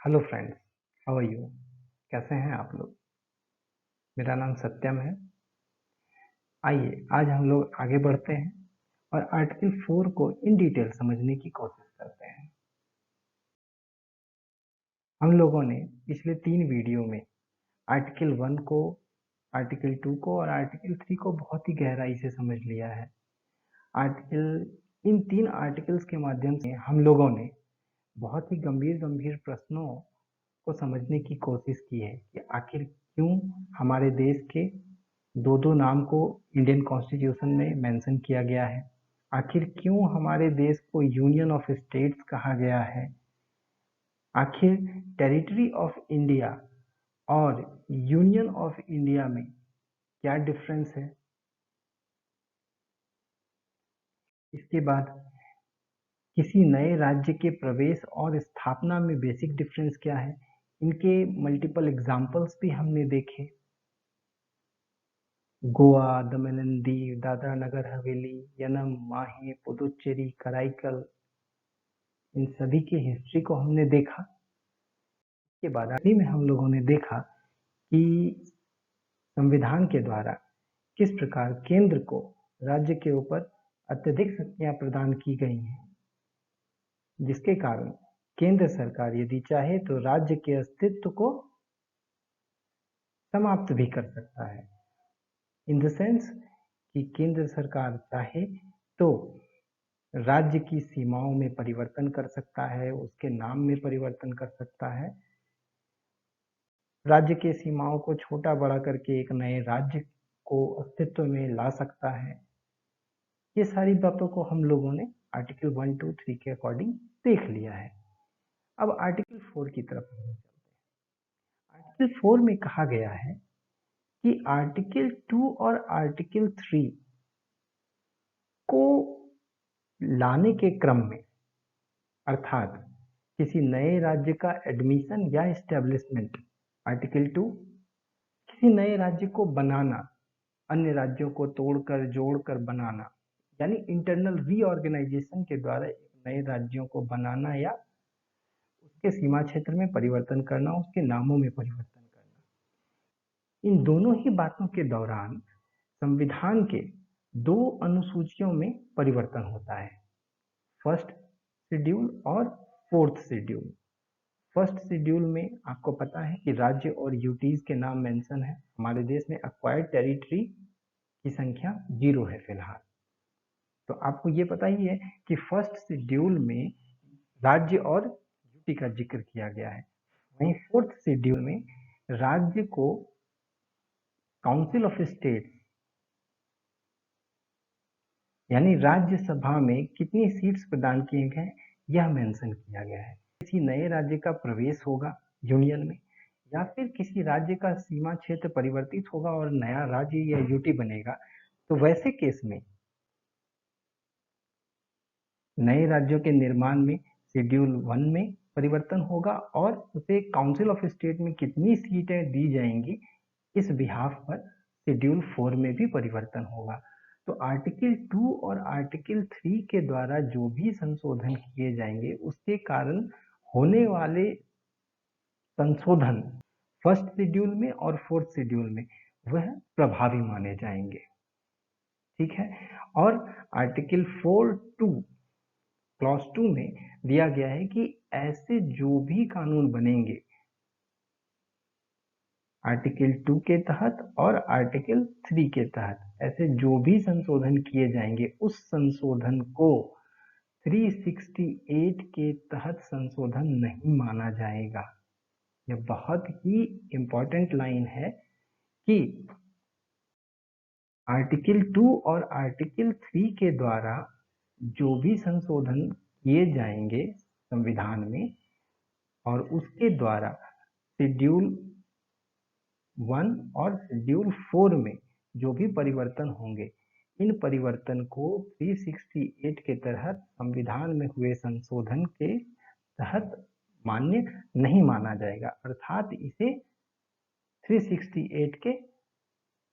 Hello friends, how are you? कैसे हैं आप लोग? मेरा नाम सत्यम है। आइए आज हम लोग आगे बढ़ते हैं और आर्टिकल 4 को इन डिटेल समझने की कोशिश करते हैं। हम लोगों ने पिछले 3 वीडियो में आर्टिकल 1 को, आर्टिकल 2 को और आर्टिकल 3 को बहुत ही गहराई से समझ लिया है। इन 3 आर्टिकल्स के माध्यम से हम लोगों ने बहुत ही गंभीर गंभीर प्रश्नों को समझने की कोशिश की है कि आखिर क्यों हमारे देश के दो दो नाम को इंडियन कॉन्स्टिट्यूशन में मेंशन किया गया है, आखिर क्यों हमारे देश को यूनियन ऑफ स्टेट्स कहा गया है, आखिर टेरिटरी ऑफ इंडिया और यूनियन ऑफ इंडिया में क्या डिफरेंस है। इसके बाद किसी नए राज्य के प्रवेश और स्थापना में बेसिक डिफरेंस क्या है, इनके मल्टीपल एग्जाम्पल्स भी हमने देखे। गोवा, दमन एंड दीव, दादरा नगर हवेली, यनम, माहे, पुदुचेरी, कराईकल, इन सभी की हिस्ट्री को हमने देखा। इसके बाद आखिरी में हम लोगों ने देखा कि संविधान के द्वारा किस प्रकार केंद्र को राज्य के ऊपर अत्यधिक शक्तियां प्रदान की गई हैं, जिसके कारण केंद्र सरकार यदि चाहे तो राज्य के अस्तित्व को समाप्त भी कर सकता है। इन द सेंस कि केंद्र सरकार चाहे तो राज्य की सीमाओं में परिवर्तन कर सकता है, उसके नाम में परिवर्तन कर सकता है, राज्य के सीमाओं को छोटा बड़ा करके एक नए राज्य को अस्तित्व में ला सकता है। ये सारी बातों को हम लोगों ने आर्टिकल 1, 2, 3 के अकॉर्डिंग देख लिया है। अब आर्टिकल 4 की तरफ हम चलते हैं। आर्टिकल 4 में कहा गया है कि आर्टिकल 2 और आर्टिकल 3 को लाने के क्रम में, अर्थात किसी नए राज्य का एडमिशन या एस्टेब्लिशमेंट, आर्टिकल 2 किसी नए राज्य को बनाना, अन्य राज्यों को तोड़कर जोड़कर बनाना, यानी इंटरनल रीऑर्गेनाइजेशन के द्वारा एक नए राज्यों को बनाना या उसके सीमा क्षेत्र में परिवर्तन करना, उसके नामों में परिवर्तन करना। इन दोनों ही बातों के दौरान संविधान के 2 अनुसूचियों में परिवर्तन होता है, फर्स्ट शेड्यूल और फोर्थ शेड्यूल। फर्स्ट शेड्यूल में आपको पता है कि राज्य और यूटीज के नाम मेंशन है। हमारे देश में एक्वायर्ड टेरिटरी की संख्या 0 है फिलहाल। तो आपको ये पता ही है कि फर्स्ट शेड्यूल में राज्य और यूटी का जिक्र किया गया है। वहीं फोर्थ शेड्यूल में राज्य को काउंसिल ऑफ स्टेट यानी राज्यसभा में कितनी सीट्स प्रदान किए गए यह मेंशन किया गया है। किसी नए राज्य का प्रवेश होगा यूनियन में, या फिर किसी राज्य का सीमा क्षेत्र परिवर्तित होगा और नया राज्य या यूटी बनेगा, तो वैसे केस में नए राज्यों के निर्माण में शेड्यूल 1 में परिवर्तन होगा और उसे काउंसिल ऑफ स्टेट में कितनी सीटें दी जाएंगी इस बिहाफ पर शेड्यूल 4 में भी परिवर्तन होगा। तो आर्टिकल 2 और आर्टिकल 3 के द्वारा जो भी संशोधन किए जाएंगे उसके कारण होने वाले संशोधन फर्स्ट शेड्यूल में और फोर्थ शेड्यूल में वह प्रभावी माने जाएंगे। ठीक है। और आर्टिकल 4(2) क्लॉज 2 में दिया गया है कि ऐसे जो भी कानून बनेंगे आर्टिकल 2 के तहत और आर्टिकल 3 के तहत, ऐसे जो भी संशोधन किए जाएंगे उस संशोधन को 368 के तहत संशोधन नहीं माना जाएगा। यह बहुत ही इंपॉर्टेंट लाइन है कि आर्टिकल 2 और आर्टिकल 3 के द्वारा जो भी संशोधन किए जाएंगे संविधान में और उसके द्वारा शेड्यूल 1 और शेड्यूल 4 में जो भी परिवर्तन होंगे, इन परिवर्तन को 368 के तहत संविधान में हुए संशोधन के तहत मान्य नहीं माना जाएगा, अर्थात इसे 368 के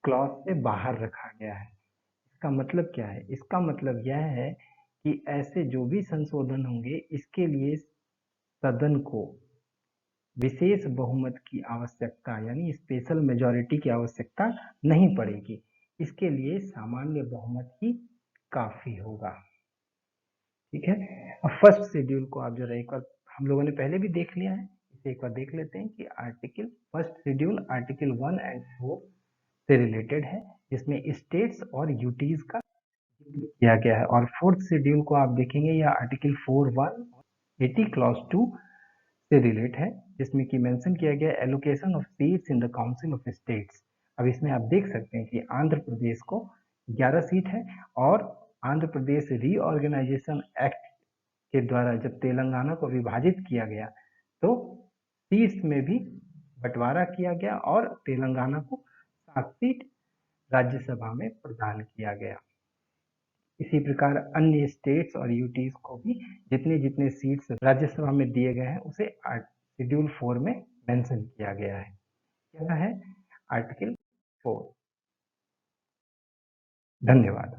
क्लॉज से बाहर रखा गया है। इसका मतलब क्या है? इसका मतलब यह है कि ऐसे जो भी संशोधन होंगे इसके लिए सदन को विशेष बहुमत की आवश्यकता यानी स्पेशल मेजॉरिटी की आवश्यकता नहीं पड़ेगी। इसके लिए सामान्य बहुमत ही काफी होगा। ठीक है, अब फर्स्ट शेड्यूल को आप जरा एक बार, हम लोगों ने पहले भी देख लिया है, इसे एक बार देख लेते हैं कि article first schedule article 1 and 4 से रिलेटेड है, जिसमें स्टेट्स और यूटीज का किया गया है। और फोर्थ शेड्यूल को आप देखेंगे, यह आर्टिकल 4(1) 80 क्लॉज 2 से रिलेट है, जिसमें कि मेंशन किया गया allocation of seats in the council of states. अब इसमें आप देख सकते हैं कि आंध्र प्रदेश को 11 सीट है, और आंध्र प्रदेश रीऑर्गेनाइजेशन एक्ट के द्वारा जब तेलंगाना को विभाजित किया गया तो सीट्स में भी बंटवारा किया गया और तेलंगाना को 7 सीट राज्यसभा में प्रदान किया गया। इसी प्रकार अन्य स्टेट्स और यूटीज को भी जितने जितने सीट्स राज्यसभा में दिए गए हैं उसे शेड्यूल 4 में मेंशन किया गया है। क्या है? आर्टिकल 4। धन्यवाद।